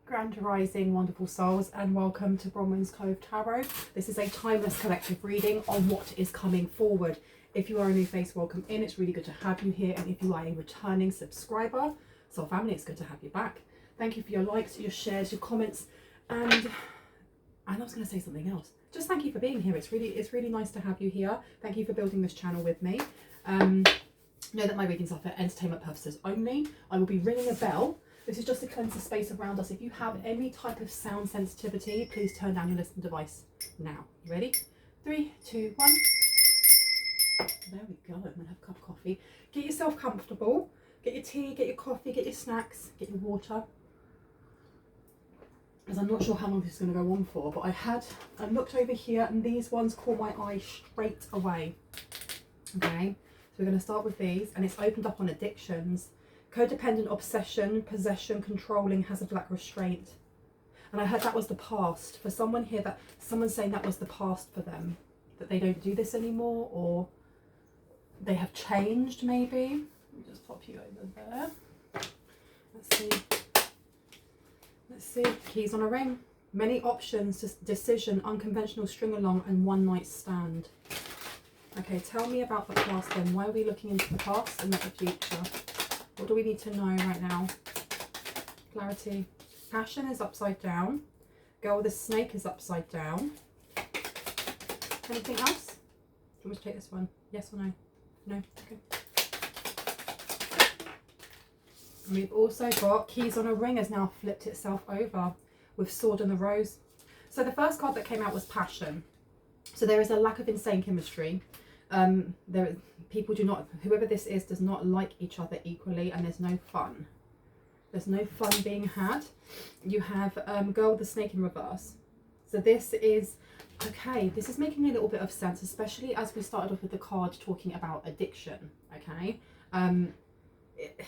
Grand Rising, wonderful souls, and welcome to Bronwen's Cove Tarot. This is a timeless collective reading on what is coming forward. If you are a new face, welcome in. It's really good to have you here, and if you are a returning subscriber, soul family, it's good to have you back. Thank you for your likes, your shares, your comments, and I was going to say something else. Just thank you for being here. It's really nice to have you here. Thank you for building this channel with me. Know that my readings are for entertainment purposes only. I will be ringing a bell. This is just to cleanse the space around us. If you have any type of sound sensitivity, please turn down your listening device now. You ready? 3, 2, 1. There we go. I'm going to have a cup of coffee. Get yourself comfortable. Get your tea, get your coffee, get your snacks, get your water. As I'm not sure how long this is going to go on for, but I looked over here and these ones caught my eye straight away. Okay, so we're going to start with these, and it's opened up on addictions. Codependent, obsession, possession, controlling, has a black restraint. And I heard that was the past. For someone here, that someone's saying that was the past for them. That they don't do this anymore, or they have changed maybe. Let me just pop you over there. Let's see. Let's see. Keys on a ring. Many options, decision, unconventional string along, and one night stand. Okay, tell me about the past then. Why are we looking into the past and not the future? What do we need to know right now? Clarity. Passion is upside down. Girl with a snake is upside down. Anything else? Do you want me to take this one? Yes or no? No? Okay. And we've also got keys on a ring has now flipped itself over with sword and the rose. So the first card that came out was passion. So there is a lack of insane chemistry. People do not, whoever this is does not like each other equally, and there's no fun. There's no fun being had. You have girl with the snake in reverse. So this is, okay, this is making a little bit of sense, especially as we started off with the card talking about addiction, okay?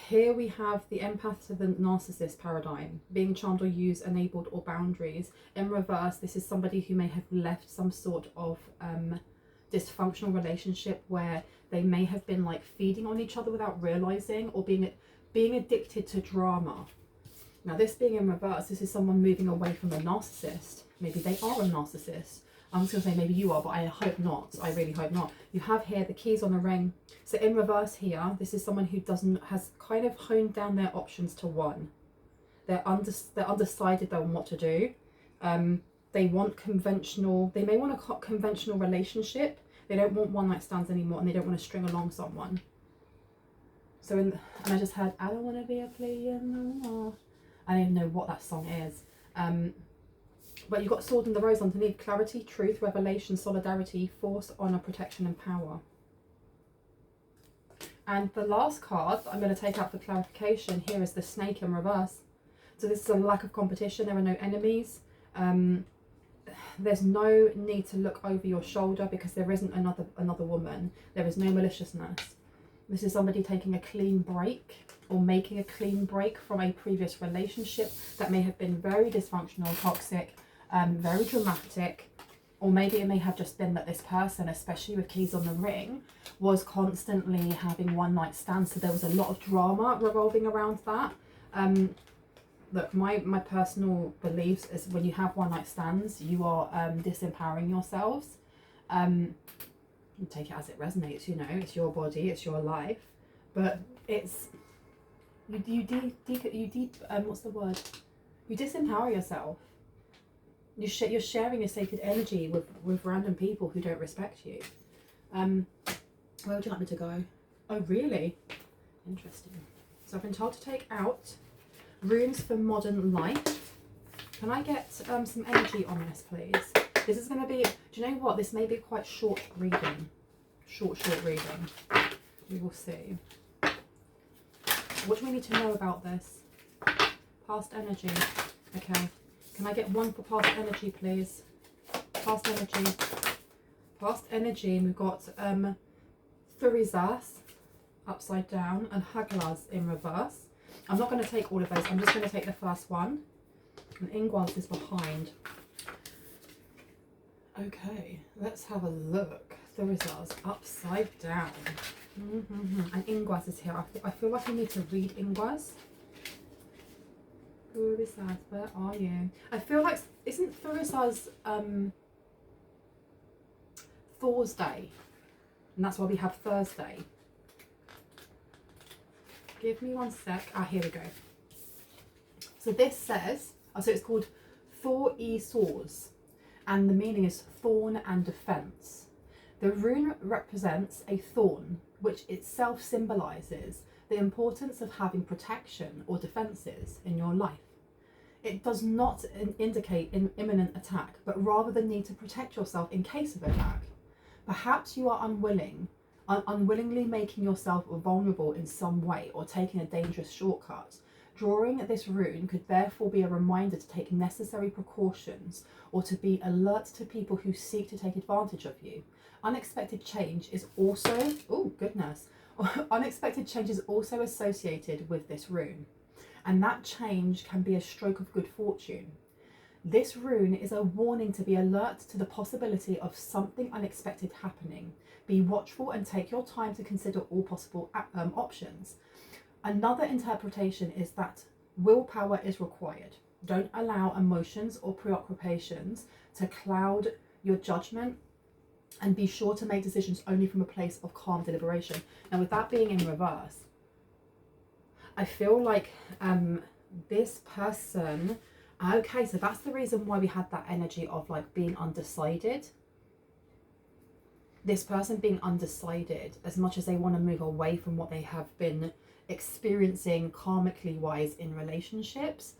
Here we have the empath to the narcissist paradigm, being charmed or used, enabled or boundaries. In reverse, this is somebody who may have left some sort of dysfunctional relationship where they may have been like feeding on each other without realizing, or being addicted to drama. Now this being in reverse, this is someone moving away from a narcissist. Maybe they are a narcissist. I'm just going to say maybe you are, but I hope not. I really hope not. You have here the keys on the ring. So in reverse here, this is someone who has kind of honed down their options to one. They're undecided on what to do. They want conventional, they may want a conventional relationship. They don't want one night stands anymore, and they don't want to string along someone. So and I just heard, I don't want to be a player no more. I don't even know what that song is. But you've got sword and the rose underneath. Clarity, truth, revelation, solidarity, force, honor, protection, and power. And the last card that I'm going to take out for clarification here is the snake in reverse. So this is a lack of competition. There are no enemies. There's no need to look over your shoulder because there isn't another woman. There is no maliciousness. This is somebody taking a clean break, or making a clean break from a previous relationship that may have been very dysfunctional, toxic, very dramatic, or maybe it may have just been that this person, especially with keys on the ring, was constantly having one night stands. So there was a lot of drama revolving around that. Look, my personal beliefs is when you have one night stands, you are disempowering yourselves. You take it as it resonates, you know, it's your body, it's your life, but it's you disempower yourself. You're sharing your sacred energy with random people who don't respect you. Where would you like me to go? Oh, really? Interesting. So I've been told to take out runes for modern life. Can I get some energy on this, please? This is going to be, do you know what? This may be quite short reading. Short reading. We will see. What do we need to know about this? Past energy. Okay. Can I get one for past energy, please? Past energy. Past energy. And we've got Thurizas upside down and Haglas in reverse. I'm not going to take all of those. I'm just going to take the first one. And Ingwas is behind. Okay, let's have a look. Thurizas upside down. And Ingwas is here. I feel like I need to read Ingwas. Thurisaz, where are you? I feel like, isn't Thurisaz Thor's day? And that's why we have Thursday. Give me one sec. Ah, here we go. So this says, oh, so it's called Thor E Swords, and the meaning is thorn and defense. The rune represents a thorn, which itself symbolizes the importance of having protection or defenses in your life. It does not indicate an imminent attack, but rather the need to protect yourself in case of attack. Perhaps you are unwillingly making yourself vulnerable in some way or taking a dangerous shortcut. Drawing this rune could therefore be a reminder to take necessary precautions or to be alert to people who seek to take advantage of you. Unexpected change is also, oh goodness, unexpected change is also associated with this rune, and that change can be a stroke of good fortune. This rune is a warning to be alert to the possibility of something unexpected happening. Be watchful and take your time to consider all possible options. Another interpretation is that willpower is required. Don't allow emotions or preoccupations to cloud your judgment, and be sure to make decisions only from a place of calm deliberation. Now, with that being in reverse, I feel like this person, okay, so that's the reason why we had that energy of like being undecided. This person being undecided, as much as they want to move away from what they have been experiencing karmically wise in relationships,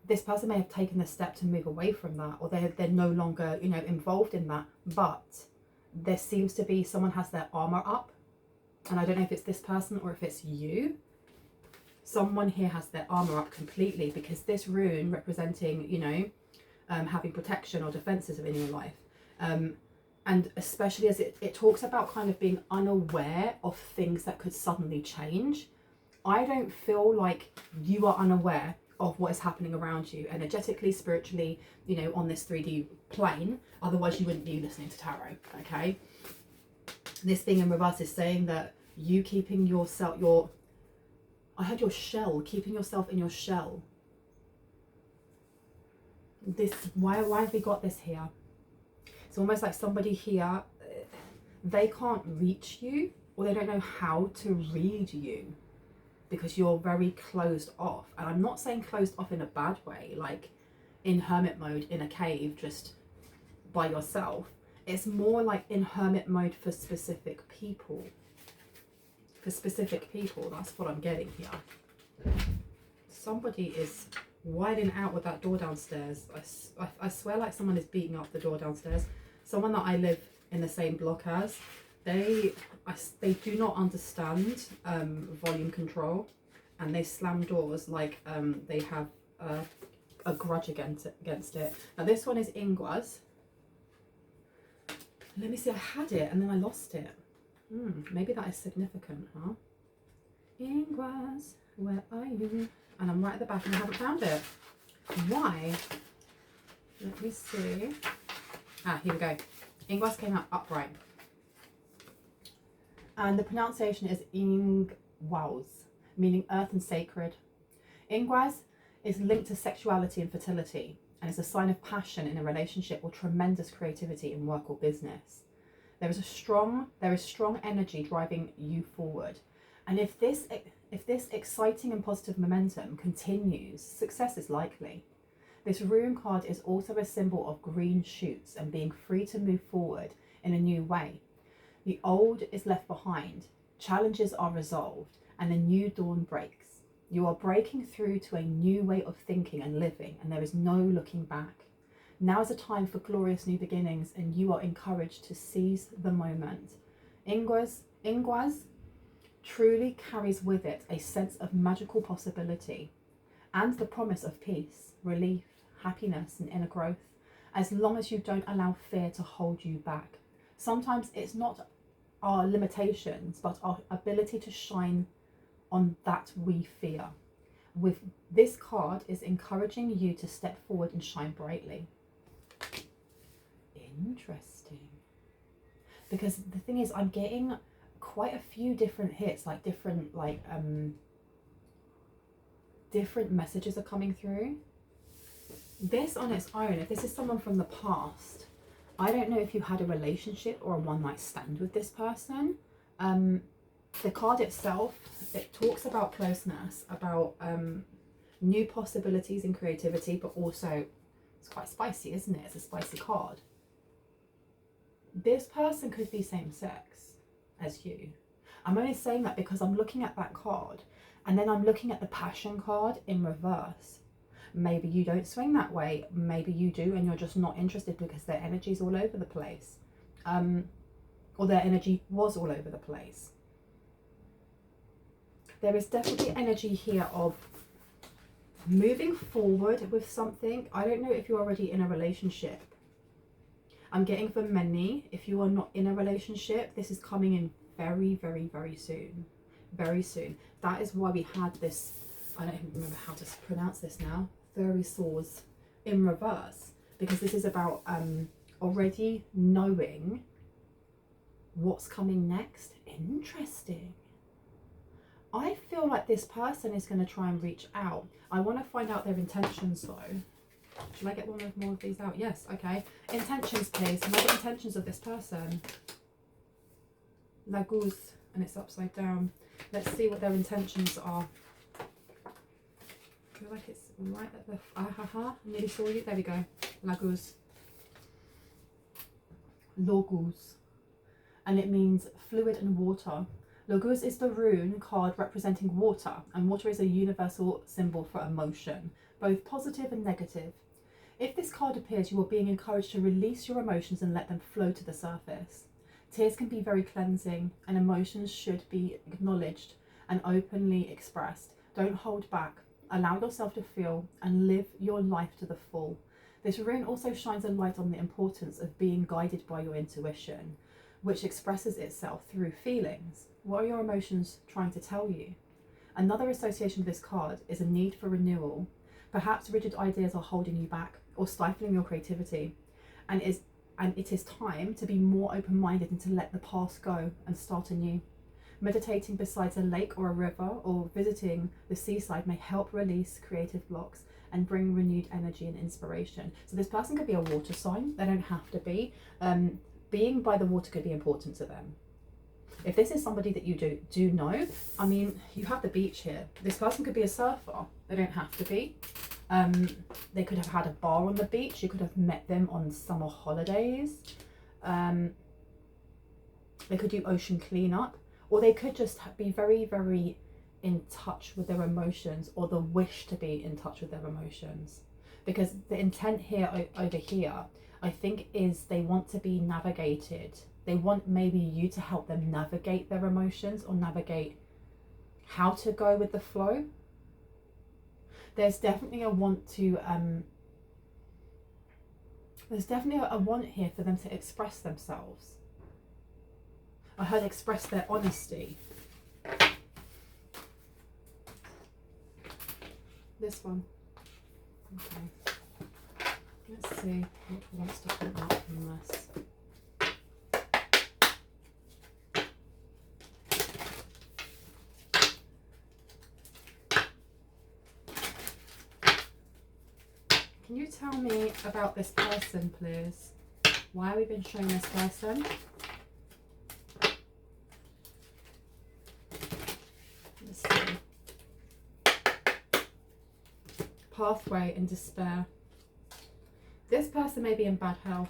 this person may have taken the step to move away from that, or they're no longer, you know, involved in that, but there seems to be someone has their armor up, and I don't know if it's this person or if it's you. Someone here has their armor up completely, because this rune representing, you know, having protection or defenses in your life, and especially as it talks about kind of being unaware of things that could suddenly change. I don't feel like you are unaware of what is happening around you energetically, spiritually, you know, on this 3D plane. Otherwise you wouldn't be listening to tarot, okay? This thing in reverse is saying that you keeping yourself, I heard your shell, keeping yourself in your shell. This, why have we got this here? It's almost like somebody here, they can't reach you, or they don't know how to read you, because you're very closed off. And I'm not saying closed off in a bad way, like in hermit mode in a cave just by yourself. It's more like in hermit mode for specific people. For specific people, that's what I'm getting here. Somebody is wilding out with that door downstairs. I swear like someone is beating up the door downstairs. Someone that I live in the same block as, they do not understand volume control, and they slam doors like they have a grudge against it. Now this one is Ingwas. Let me see, I had it and then I lost it. Maybe that is significant, huh? Ingwas, where are you? And I'm right at the back and I haven't found it. Why? Let me see. Ah, here we go. Ingwas came out upright. And the pronunciation is Ingwas, meaning earth and sacred. Ingwas is linked to sexuality and fertility, and is a sign of passion in a relationship or tremendous creativity in work or business. There is strong energy driving you forward. And if this exciting and positive momentum continues, success is likely. This rune card is also a symbol of green shoots and being free to move forward in a new way. The old is left behind, challenges are resolved, and a new dawn breaks. You are breaking through to a new way of thinking and living, and there is no looking back. Now is a time for glorious new beginnings, and you are encouraged to seize the moment. Ingwas truly carries with it a sense of magical possibility and the promise of peace, relief, happiness, and inner growth, as long as you don't allow fear to hold you back. Sometimes it's not our limitations, but our ability to shine on that we fear. With this card is encouraging you to step forward and shine brightly. Interesting. Because the thing is, I'm getting quite a few different hits, like different, like, different messages are coming through. This on its own, if this is someone from the past, I don't know if you had a relationship or a one-night stand with this person. The card itself, it talks about closeness, about new possibilities and creativity, but also it's quite spicy, isn't it? It's a spicy card. This person could be same sex as you. I'm only saying that because I'm looking at that card and then I'm looking at the passion card in reverse. Maybe you don't swing that way, maybe you do and you're just not interested because their energy's all over the place, or their energy was all over the place. There is definitely energy here of moving forward with something. I don't know if you're already in a relationship. I'm getting for many, if you are not in a relationship, this is coming in very, very, very soon. Very soon. That is why we had this, I don't even remember how to pronounce this now, 30 swords in reverse. Because this is about already knowing what's coming next. Interesting. I feel like this person is going to try and reach out. I want to find out their intentions though. Should I get more of these out? Yes, okay. Intentions, please. Can I get intentions of this person? La Goose, and it's upside down. Let's see what their intentions are. I feel like it's right at the... I nearly saw you. There we go. La Goose. Logos. And it means fluid and water. Logos is the rune card representing water, and water is a universal symbol for emotion, both positive and negative. If this card appears, you are being encouraged to release your emotions and let them flow to the surface. Tears can be very cleansing, and emotions should be acknowledged and openly expressed. Don't hold back. Allow yourself to feel and live your life to the full. This rune also shines a light on the importance of being guided by your intuition, which expresses itself through feelings. What are your emotions trying to tell you? Another association with this card is a need for renewal. Perhaps rigid ideas are holding you back or stifling your creativity, and it is time to be more open-minded and to let the past go and start anew. Meditating beside a lake or a river or visiting the seaside may help release creative blocks and bring renewed energy and inspiration. So this person could be a water sign. They don't have to be. Being by the water could be important to them. If this is somebody that you do know, I mean, you have the beach here. This person could be a surfer. They don't have to be. They could have had a bar on the beach. You could have met them on summer holidays. They could do ocean cleanup, or they could just be very, very in touch with their emotions, or the wish to be in touch with their emotions. Because the intent here, over here, I think is they want to be navigated. They want maybe you to help them navigate their emotions or navigate how to go with the flow. There's definitely a want to, there's definitely a want here for them to express themselves. I heard express their honesty. This one. Okay. Let's see what wants to come out from this. Can you tell me about this person, please? Why have we been showing this person? Let's see. Pathway and despair. This person may be in bad health.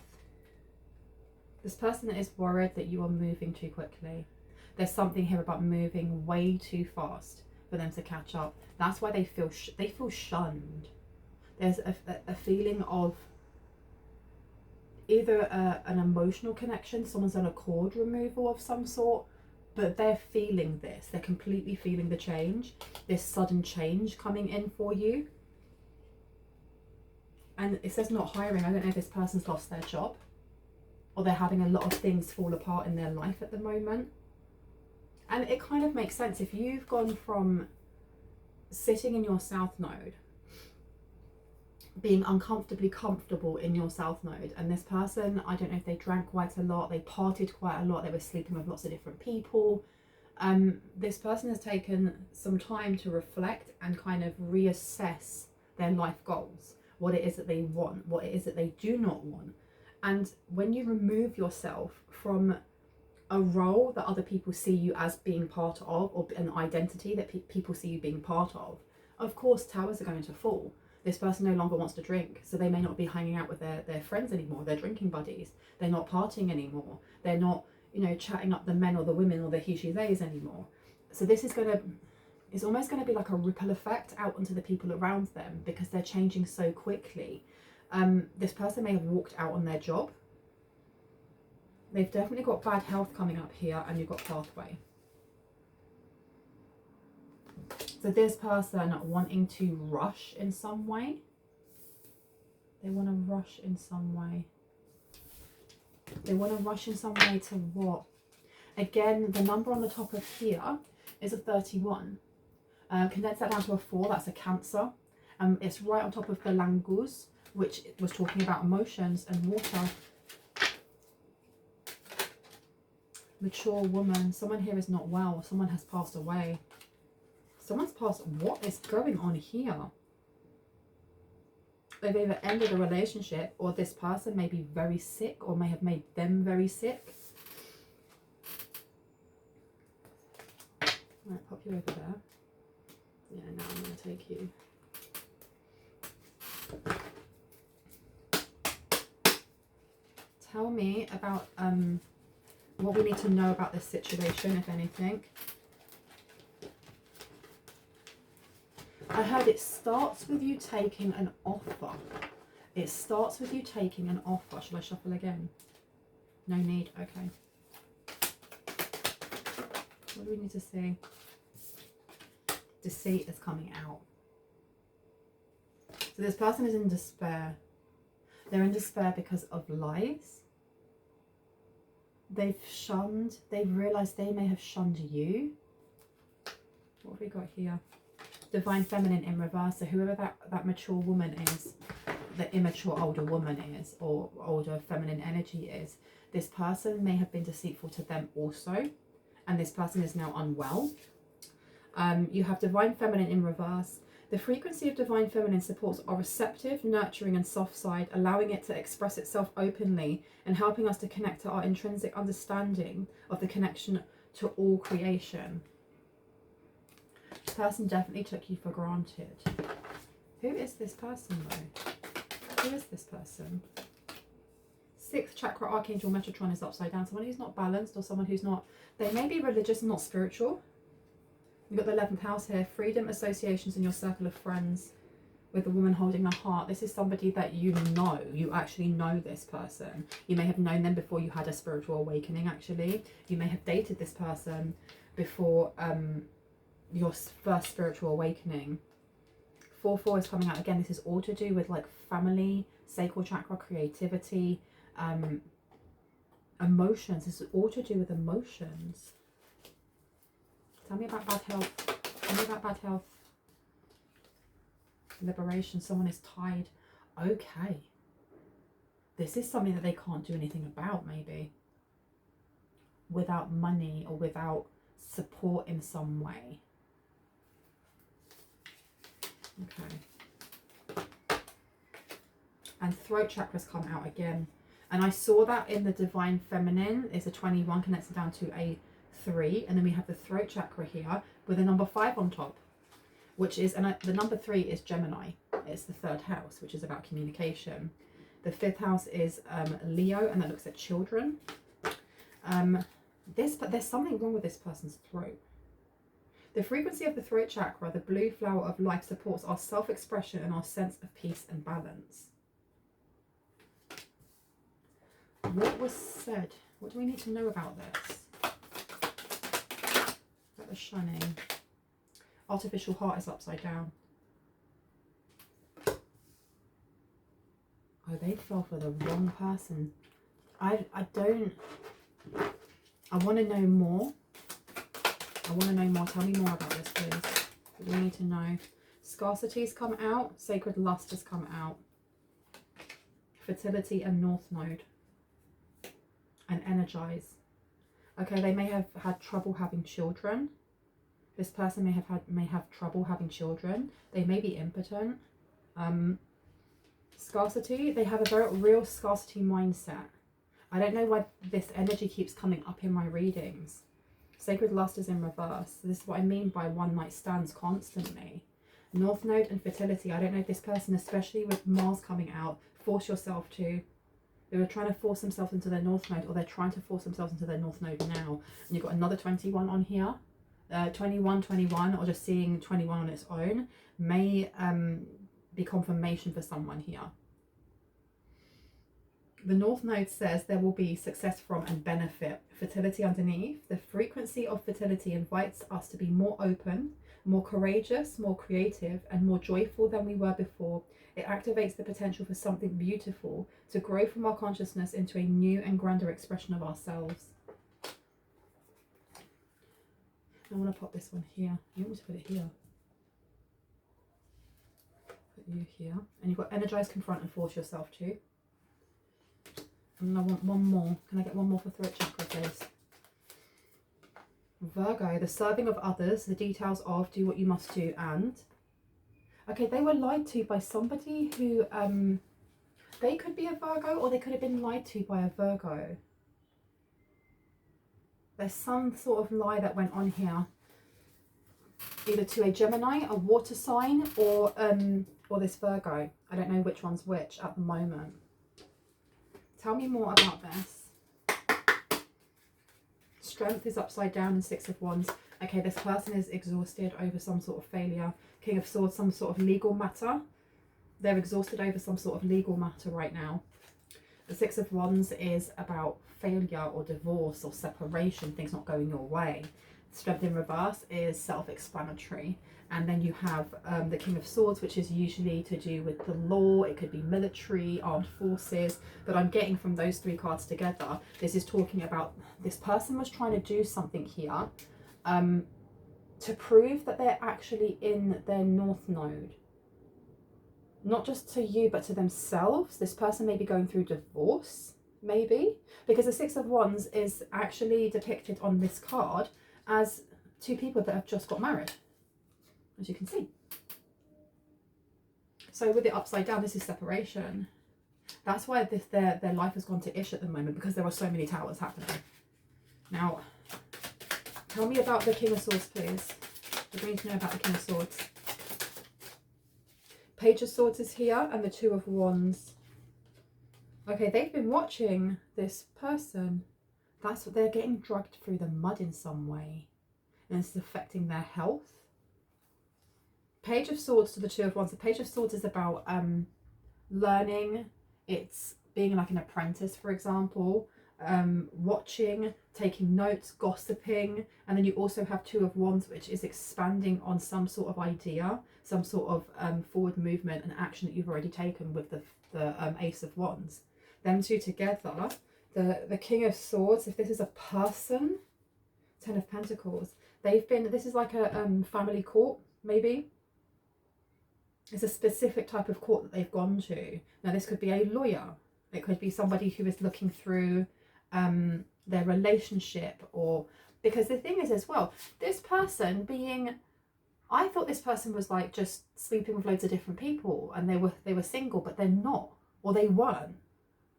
This person is worried that you are moving too quickly. There's something here about moving way too fast for them to catch up. That's why they feel shunned. There's a feeling of either an emotional connection, someone's done a cord removal of some sort, but they're feeling this. They're completely feeling the change, this sudden change coming in for you. And it says not hiring. I don't know if this person's lost their job or they're having a lot of things fall apart in their life at the moment. And it kind of makes sense. If you've gone from sitting in your south node, being uncomfortably comfortable in your south node, and this person, I don't know if they drank quite a lot, they partied quite a lot, they were sleeping with lots of different people, This person has taken some time to reflect and kind of reassess their life goals, what it is that they want, what it is that they do not want. And when you remove yourself from a role that other people see you as being part of, or an identity that people see you being part of course towers are going to fall. This person no longer wants to drink, so they may not be hanging out with their friends anymore, their drinking buddies. They're not partying anymore. They're not, you know, chatting up the men or the women or the he, she, theys anymore. So this is it's almost going to be like a ripple effect out onto the people around them, because they're changing so quickly. This person may have walked out on their job. They've definitely got bad health coming up here, and you've got pathway. So this person wanting to rush in some way. They want to rush in some way. They want to rush in some way to what? Again, the number on the top of here is a 31. Condense that down to a 4, that's a Cancer. It's right on top of the Langus, which was talking about emotions and water. Mature woman. Someone here is not well. Someone has passed away. Someone's passed. What is going on here? They've either ended a relationship, or this person may be very sick, or may have made them very sick. Right, pop you over there. Yeah, now I'm going to take you. Tell me about what we need to know about this situation, if anything. I heard it starts with you taking an offer. It starts with you taking an offer. Should I shuffle again? No need. Okay. What do we need to see? Deceit is coming out. So this person is in despair. They're in despair because of lies. They've realised they may have shunned you. What have we got here? Divine Feminine in reverse. So whoever that mature woman is, the immature older woman is, or older feminine energy is, this person may have been deceitful to them also, and this person is now unwell. You have Divine Feminine in reverse. The frequency of Divine Feminine supports our receptive, nurturing and soft side, allowing it to express itself openly and helping us to connect to our intrinsic understanding of the connection to all creation. This person definitely took you for granted. Who is this person though? Who is this person? 6th chakra Archangel Metatron is upside down. Someone who's not balanced, or someone who's not, they may be religious and not spiritual. You've got the 11th house here. Freedom, associations and your circle of friends, with the woman holding the heart. This is somebody that you know. You actually know this person. You may have known them before you had a spiritual awakening, actually. You may have dated this person before your first spiritual awakening. 4-4 is coming out again. This is all to do with like family, sacral chakra, creativity, emotions. This is all to do with emotions. Tell me about bad health. Tell me about bad health. Liberation. Someone is tied. Okay. This is something that they can't do anything about, maybe. Without money or without support in some way. Okay. And throat chakra's come out again. And I saw that in the Divine Feminine. It's a 21 connected down to a 3. And then we have the throat chakra here with a number 5 on top. Which is, and the number 3 is Gemini. It's the 3rd house, which is about communication. The 5th house is Leo, and that looks at children. But there's something wrong with this person's throat. The frequency of the throat chakra, the blue flower of life, supports our self-expression and our sense of peace and balance. What was said? What do we need to know about this? About the shunning. Artificial heart is upside down. Oh, they fell for the wrong person. I want to know more. I want to know more. Tell me more about this, please. What do we need to know? Scarcity's come out. Sacred lust has come out. Fertility and North Node. And energize. Okay, they may have had trouble having children. This person may have trouble having children. They may be impotent. Scarcity. They have a very real scarcity mindset. I don't know why this energy keeps coming up in my readings. Sacred lust is in reverse. This is what I mean by one night stands constantly. North Node and fertility. I don't know if this person, especially with Mars coming out, force yourself to. They were trying to force themselves into their North Node, or they're trying to force themselves into their North Node now. And you've got another 21 on here. 21, 21, or just seeing 21 on its own may be confirmation for someone here. The North Node says there will be success from and benefit. Fertility underneath. The frequency of fertility invites us to be more open, more courageous, more creative, and more joyful than we were before. It activates the potential for something beautiful to grow from our consciousness into a new and grander expression of ourselves. I want to pop this one here. You want me to put it here? Put you here. And you've got energize, confront, and force yourself to. And I want one more. Can I get one more for throat chakra, please? Virgo, the serving of others, the details of do what you must do, and... Okay, they were lied to by somebody who... they could be a Virgo, or they could have been lied to by a Virgo. There's some sort of lie that went on here. Either to a Gemini, a water sign, or this Virgo. I don't know which one's which at the moment. Tell me more about this. Strength is upside down and 6 of Wands. Okay, this person is exhausted over some sort of failure. King of Swords, some sort of legal matter. They're exhausted over some sort of legal matter right now. The 6 of Wands is about failure or divorce or separation, things not going your way. Strength in reverse is self-explanatory. And then you have the King of Swords, which is usually to do with the law. It could be military, armed forces. But I'm getting from those 3 cards together, this is talking about this person was trying to do something here to prove that they're actually in their North Node. Not just to you, but to themselves. This person may be going through divorce, maybe. Because the 6 of Wands is actually depicted on this card as 2 people that have just got married, as you can see. So with it upside down, this is separation. That's why their life has gone to ish at the moment, because there are so many towers happening. Now, tell me about the King of Swords, please. What do you need to know about the King of Swords? Page of Swords is here, and the 2 of Wands. Okay, they've been watching this person. That's what they're getting dragged through the mud in some way. And it's affecting their health. Page of Swords to the 2 of Wands. The Page of Swords is about learning. It's being like an apprentice, for example. Watching, taking notes, gossiping. And then you also have 2 of Wands, which is expanding on some sort of idea, some sort of forward movement and action that you've already taken with the Ace of Wands. Them 2 together, the King of Swords, if this is a person, 10 of Pentacles, this is like a family court, maybe. It's a specific type of court that they've gone to. Now, this could be a lawyer. It could be somebody who is looking through their relationship, or because the thing is as well, this person being, I thought this person was like just sleeping with loads of different people and they were single, but they're not, or they weren't.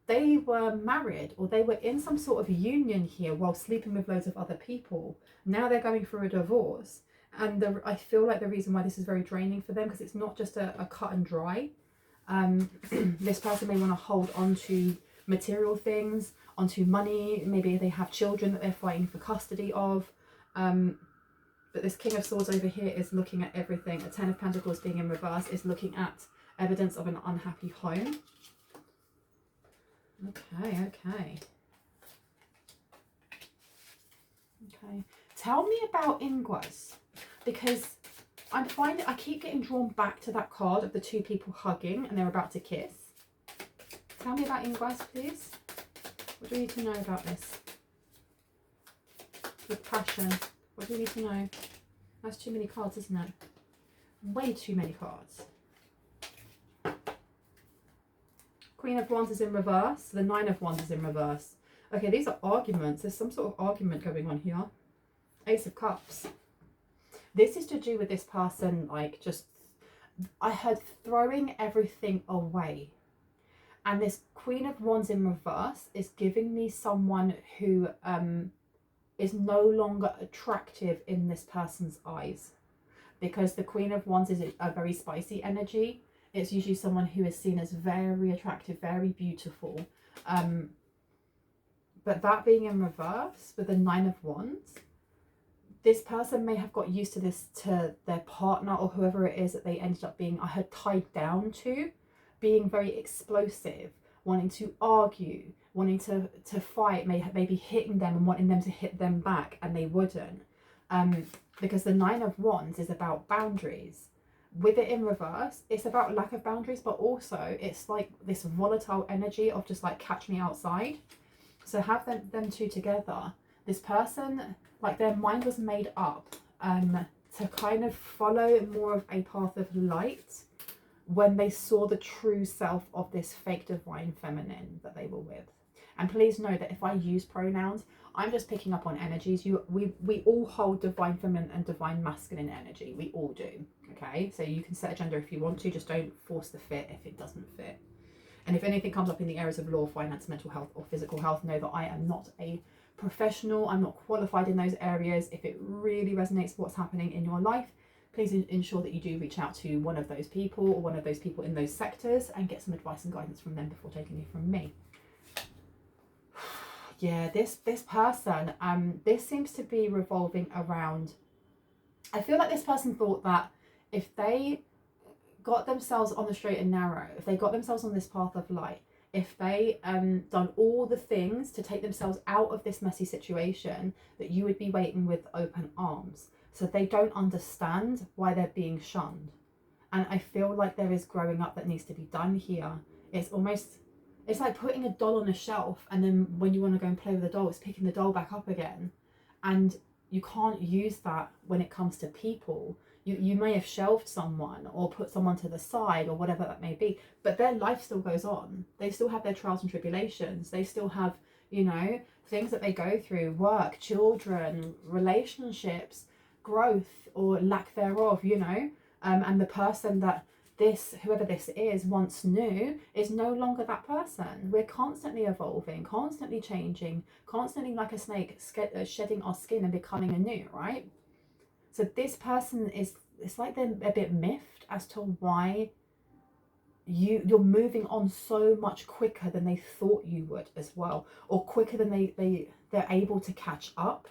They were married, or they were in some sort of union here while sleeping with loads of other people. Now they're going through a divorce. And I feel like the reason why this is very draining for them, because it's not just a cut and dry. This person may want to hold on to material things, onto money. Maybe they have children that they're fighting for custody of. But this King of Swords over here is looking at everything. A 10 of Pentacles being in reverse is looking at evidence of an unhappy home. Okay. Tell me about Ingwas, because I'm finding I keep getting drawn back to that card of the 2 people hugging and they're about to kiss. Tell me about Ingwas, please. What do you need to know about this? With passion. What do you need to know? That's too many cards, isn't it? Way too many cards. Queen of Wands is in reverse. The 9 of Wands is in reverse. Okay, these are arguments. There's some sort of argument going on here. Ace of Cups. This is to do with this person, like, just, I heard throwing everything away. And this Queen of Wands in reverse is giving me someone who is no longer attractive in this person's eyes. Because the Queen of Wands is a very spicy energy. It's usually someone who is seen as very attractive, very beautiful. But that being in reverse with the Nine of Wands, this person may have got used to this, to their partner or whoever it is that they ended up being, I heard, tied down to, being very explosive, wanting to argue, wanting to fight, maybe hitting them and wanting them to hit them back, and they wouldn't. Because the Nine of Wands is about boundaries. With it in reverse, it's about lack of boundaries, but also it's like this volatile energy of just like, catch me outside. So have them two together. This person, like, their mind was made up to kind of follow more of a path of light when they saw the true self of this fake divine feminine that they were with. And please know that if I use pronouns, I'm just picking up on energies. We all hold divine feminine and divine masculine energy. We all do. Okay, so you can set a gender if you want to, just don't force the fit if it doesn't fit. And if anything comes up in the areas of law, finance, mental health, or physical health, know that I am not a professional. I'm not qualified in those areas. If it really resonates with what's happening in your life, please ensure that you do reach out to one of those people or one of those people in those sectors and get some advice and guidance from them before taking it from me. Yeah, this person, this seems to be revolving around, I feel like this person thought that if they got themselves on the straight and narrow, if they got themselves on this path of light, if they done all the things to take themselves out of this messy situation, that you would be waiting with open arms. So they don't understand why they're being shunned. And I feel like there is growing up that needs to be done here. It's almost, it's like putting a doll on a shelf, and then when you want to go and play with the doll, it's picking the doll back up again. And you can't use that when it comes to people. You may have shelved someone or put someone to the side or whatever that may be, but their life still goes on. They still have their trials and tribulations. They still have, you know, things that they go through, work, children, relationships, growth or lack thereof, you know. And the person that whoever this is once knew is no longer that person. We're constantly evolving, constantly changing, constantly like a snake shedding our skin and becoming anew, right? So this person is, it's like they're a bit miffed as to why you're moving on so much quicker than they thought you would as well, or quicker than they're able to catch up.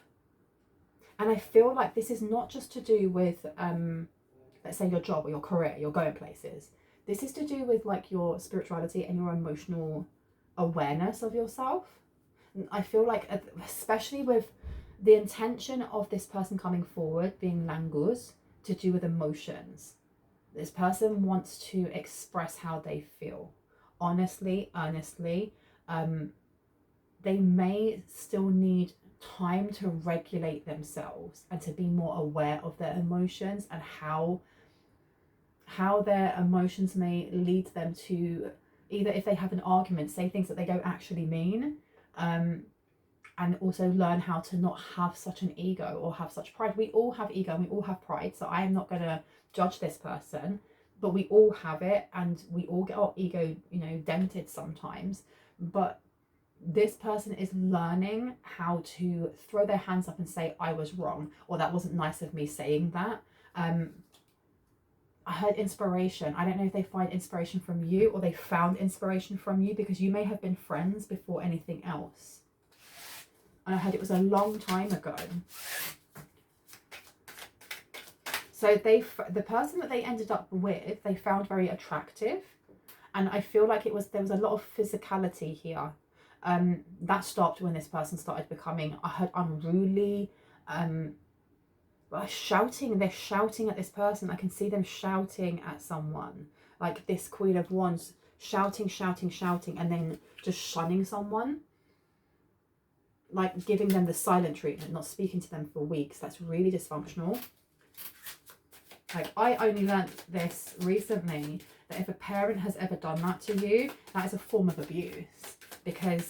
And I feel like this is not just to do with let's say your job or your career, you're going places. This is to do with like your spirituality and your emotional awareness of yourself. And I feel like, especially with the intention of this person coming forward being language, to do with emotions. This person wants to express how they feel. Honestly, earnestly. They may still need time to regulate themselves and to be more aware of their emotions and how their emotions may lead them to either, if they have an argument, say things that they don't actually mean, and also learn how to not have such an ego or have such pride. We all have ego and we all have pride, so I am not going to judge this person, but we all have it and we all get our ego, you know, dented sometimes. But this person is learning how to throw their hands up and say, I was wrong, or that wasn't nice of me saying that. I heard inspiration. I don't know if they find inspiration from you or they found inspiration from you, because you may have been friends before anything else. And I heard it was a long time ago. So the person that they ended up with, they found very attractive. And I feel like there was a lot of physicality here. That stopped when this person started becoming, I heard, unruly, shouting. They're shouting at this person. I can see them shouting at someone, like this Queen of Wands, shouting, and then just shunning someone, like giving them the silent treatment, not speaking to them for weeks. That's really dysfunctional. Like, I only learned this recently, that if a parent has ever done that to you, that is a form of abuse, because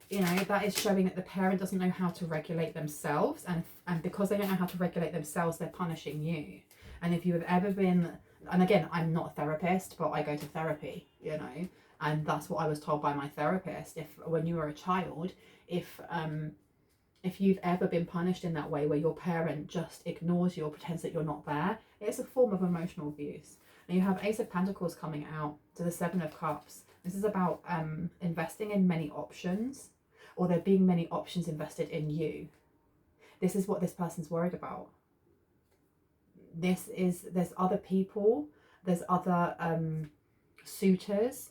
You know, that is showing that the parent doesn't know how to regulate themselves, and because they don't know how to regulate themselves, they're punishing you. And if you have ever been, and again, I'm not a therapist, but I go to therapy, you know, and that's what I was told by my therapist. If when you were a child, if you've ever been punished in that way where your parent just ignores you or pretends that you're not there, it's a form of emotional abuse. And you have Ace of Pentacles coming out to the Seven of Cups. This is about investing in many options, or there being many options invested in you. This is what this person's worried about. There's other people, there's other suitors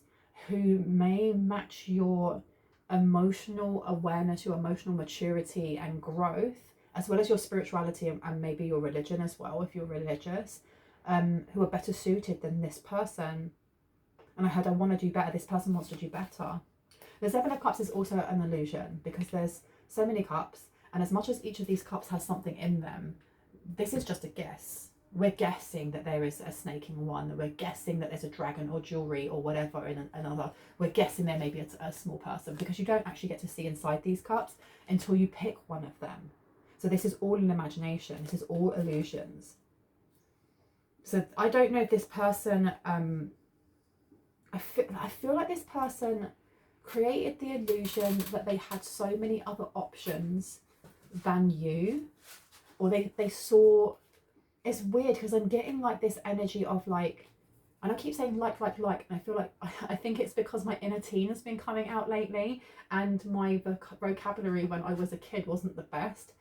who may match your emotional awareness, your emotional maturity and growth, as well as your spirituality and maybe your religion as well, if you're religious, who are better suited than this person. And I want to do better. This person wants to do better. The Seven of Cups is also an illusion, because there's so many cups, and as much as each of these cups has something in them, this is just a guess. We're guessing that there is a snake in one, that we're guessing that there's a dragon or jewelry or whatever in another. We're guessing there may be a small person, because you don't actually get to see inside these cups until you pick one of them. So this is all an imagination. This is all illusions. So I don't know if this person, I feel like this person created the illusion that they had so many other options than you, or they saw. It's weird because I'm getting like this energy of like, and I keep saying like, and I feel like, I think it's because my inner teen has been coming out lately, and my vocabulary when I was a kid wasn't the best.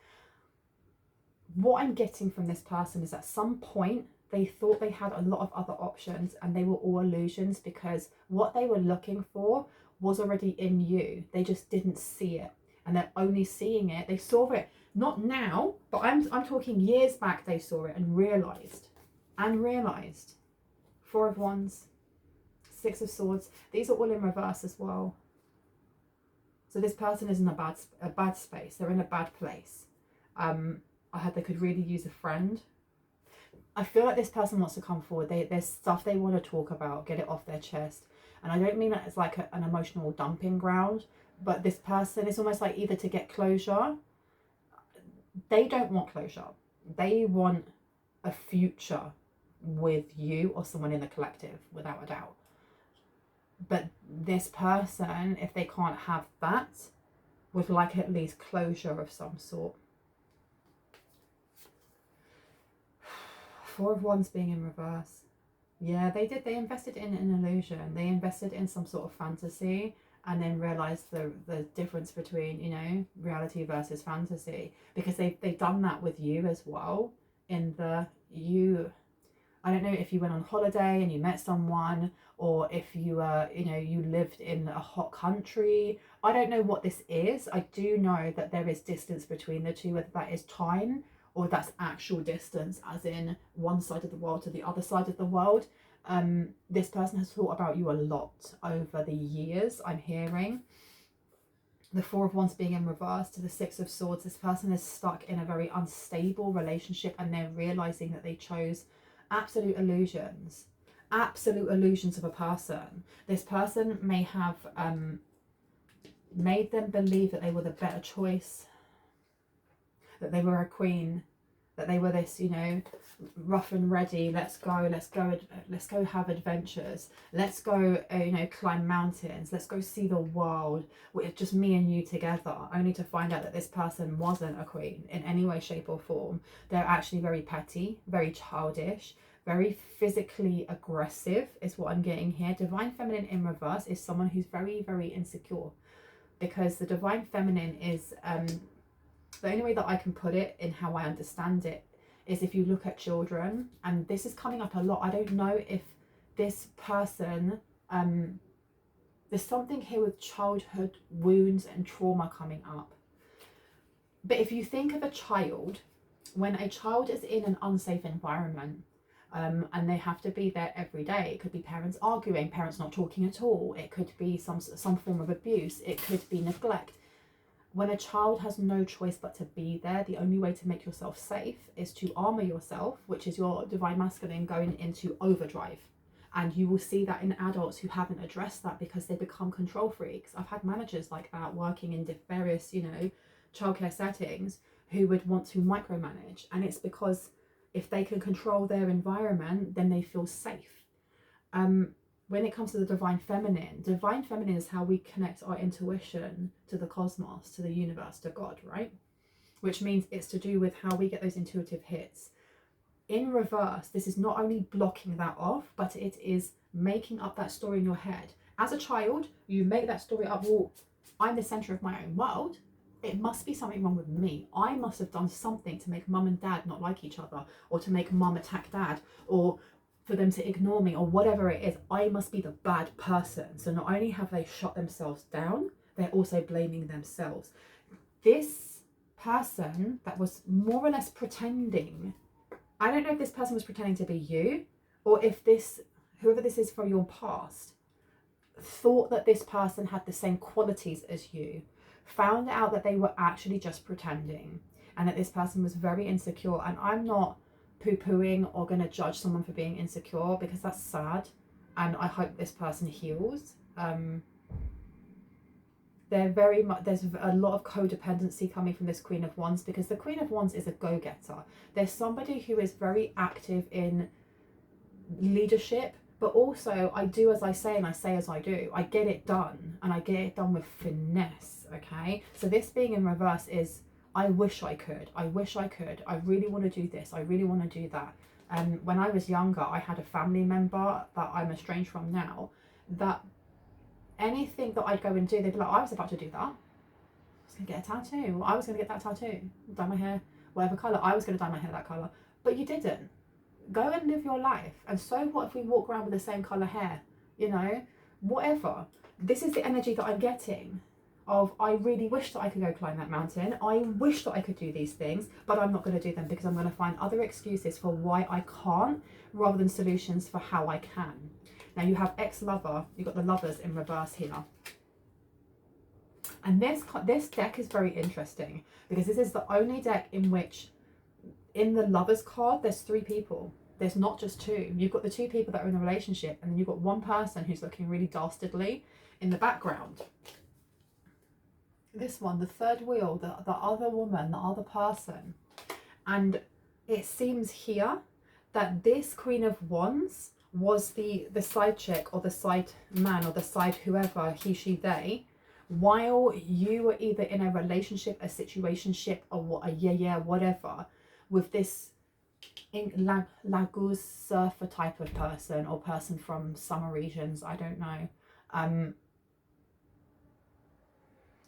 What I'm getting from this person is at some point they thought they had a lot of other options, and they were all illusions, because what they were looking for was already in you. They just didn't see it, and they're only seeing it. They saw it not now, but I'm talking years back. They saw it and realized. Four of Wands, Six of Swords. These are all in reverse as well. So this person is in a bad space. They're in a bad place. They could really use a friend. I feel like this person wants to come forward. There's stuff they want to talk about, get it off their chest. And I don't mean that it's like an emotional dumping ground, but this person is almost like either to get closure. They don't want closure. They want a future with you or someone in the collective, without a doubt. But this person, if they can't have that, would like at least closure of some sort. Four of Wands being in reverse. Yeah, they did. They invested in an illusion. They invested in some sort of fantasy, and then realized the difference between, you know, reality versus fantasy, because they've done that with you as well. I don't know if you went on holiday and you met someone, or if you you lived in a hot country. I don't know what this is. I do know that there is distance between the two, whether that is time or that's actual distance, as in one side of the world to the other side of the world. This person has thought about you a lot over the years, I'm hearing. The Four of Wands being in reverse to the Six of Swords. This person is stuck in a very unstable relationship, and they're realizing that they chose absolute illusions of a person. This person may have made them believe that they were the better choice, that they were a queen, that they were this, you know, rough and ready, let's go have adventures, let's go climb mountains, let's go see the world with just me and you together, only to find out that this person wasn't a queen in any way, shape or form. They're actually very petty, very childish, very physically aggressive is what I'm getting here. Divine Feminine in reverse is someone who's very, very insecure, because the Divine Feminine is the only way that I can put it in how I understand it is if you look at children, and this is coming up a lot. I don't know if this person, there's something here with childhood wounds and trauma coming up. But if you think of a child, when a child is in an unsafe environment, and they have to be there every day, it could be parents arguing, parents not talking at all, it could be some form of abuse, it could be neglect. When a child has no choice but to be there, the only way to make yourself safe is to armor yourself, which is your Divine Masculine going into overdrive And you will see that in adults who haven't addressed that because they become control freaks. I've had managers like that working in various, you know, childcare settings who would want to micromanage. And it's because if they can control their environment, then they feel safe. When it comes to the divine feminine is how we connect our intuition to the cosmos, to the universe, to God, right? Which means it's to do with how we get those intuitive hits. In reverse, this is not only blocking that off, but it is making up that story in your head. As a child, you make that story up. Well, I'm the center of my own world. It must be something wrong with me. I must have done something to make mum and dad not like each other, or to make mum attack dad, or for them to ignore me, or whatever it is. I must be the bad person. So not only have they shut themselves down, they're also blaming themselves. This person that was more or less pretending, I don't know if this person was pretending to be you, or if this, whoever this is from your past, thought that this person had the same qualities as you, found out that they were actually just pretending, and that this person was very insecure. And I'm not poo-pooing or going to judge someone for being insecure, because that's sad, and I hope this person heals. They're very much, there's a lot of codependency coming from this Queen of Wands, because the Queen of Wands is a go-getter. There's somebody who is very active in leadership, but also I do as I say and I say as I do. I get it done, and I get it done with finesse, okay? So this being in reverse is, I wish I could, I wish I could, I really want to do this, I really want to do that. When I was younger, I had a family member that I'm estranged from now, that anything that I'd go and do, they'd be like, I was about to do that. I was going to get a tattoo. I was going to get that tattoo. Dye my hair, whatever colour. I was going to dye my hair that colour. But you didn't. Go and live your life. And so what if we walk around with the same colour hair? You know, whatever. This is the energy that I'm getting of, I really wish that I could go climb that mountain. I wish that I could do these things, but I'm not going to do them because I'm going to find other excuses for why I can't, rather than solutions for how I can. Now you have ex-lover, you've got the lovers in reverse here. And this deck is very interesting, because this is the only deck in which, in the lovers card, there's 3 people. There's not just 2. You've got the 2 people that are in a relationship, and then you've got one person who's looking really dastardly in the background. This one, the third wheel, the other woman, the other person. And it seems here that this Queen of Wands was the side chick, or the side man, or the side whoever, he, she, they, while you were either in a relationship, a situationship, or what, whatever, with this Lagos surfer type of person, or person from summer regions, I don't know.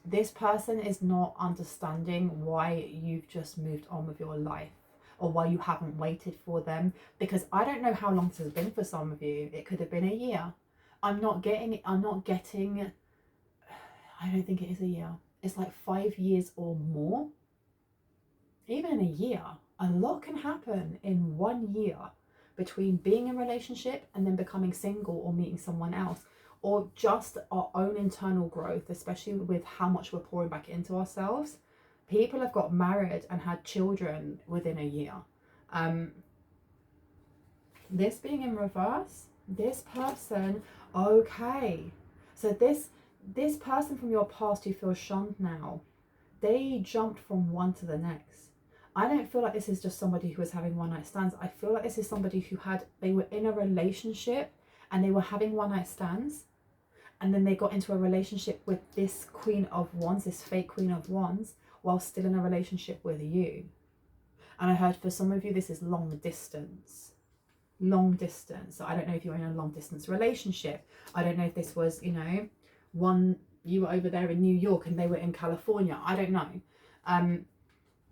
This person is not understanding why you've just moved on with your life, or why you haven't waited for them, because I don't know how long this has been for some of you. It could have been a year. I don't think it is a year. It's like 5 years or more. Even in a year, a lot can happen in 1 year between being in a relationship and then becoming single, or meeting someone else, or just our own internal growth, especially with how much we're pouring back into ourselves. People have got married and had children within a year. This being in reverse, this person, okay. So this person from your past who feels shunned now, they jumped from one to the next. I don't feel like this is just somebody who was having one night stands. I feel like this is somebody who they were in a relationship and they were having one night stands, and then they got into a relationship with this Queen of Wands, this fake Queen of Wands, while still in a relationship with you. And I heard for some of you this is long distance. Long distance. So I don't know if you're in a long distance relationship. I don't know if this was, you know, you were over there in New York and they were in California. I don't know.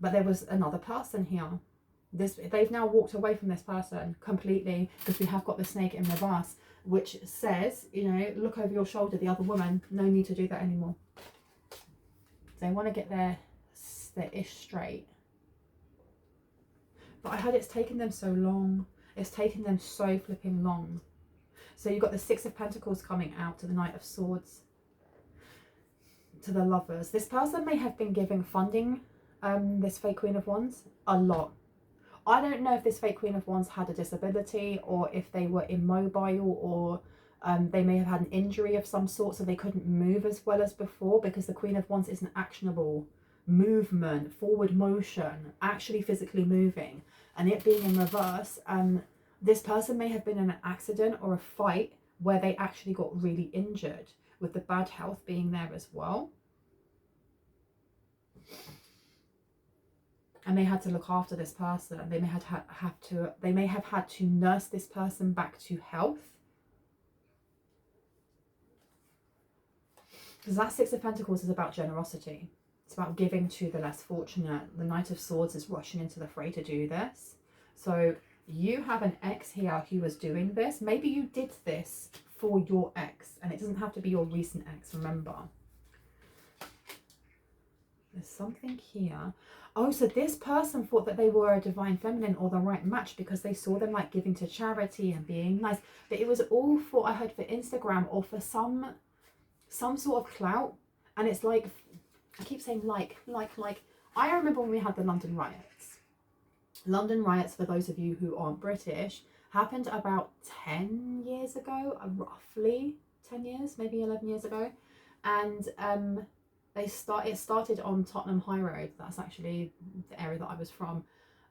But there was another person here. They've now walked away from this person completely, because we have got the snake in reverse, which says, you know, look over your shoulder, the other woman. No need to do that anymore. They want to get their ish straight. But I heard it's taken them so long. It's taken them so flipping long. So you've got the 6 of Pentacles coming out to the Knight of Swords, to the lovers. This person may have been giving funding, this fake Queen of Wands, a lot. I don't know if this fake Queen of Wands had a disability, or if they were immobile, or they may have had an injury of some sort, so they couldn't move as well as before, because the Queen of Wands is an actionable movement, forward motion, actually physically moving. And it being in reverse, this person may have been in an accident or a fight where they actually got really injured, with the bad health being there as well. And they had to look after this person. They may have had to nurse this person back to health. Because that Six of Pentacles is about generosity. It's about giving to the less fortunate. The Knight of Swords is rushing into the fray to do this. So you have an ex here who was doing this. Maybe you did this for your ex, and it doesn't have to be your recent ex, remember. There's something here. Oh, so this person thought that they were a divine feminine or the right match because they saw them like giving to charity and being nice. But it was all for, I heard, for Instagram or for some sort of clout. And it's like, I keep saying like. I remember when we had the London riots. London riots, for those of you who aren't British, happened about 10 years ago, roughly 10 years, maybe 11 years ago. And it started on Tottenham High Road. That's actually the area that I was from.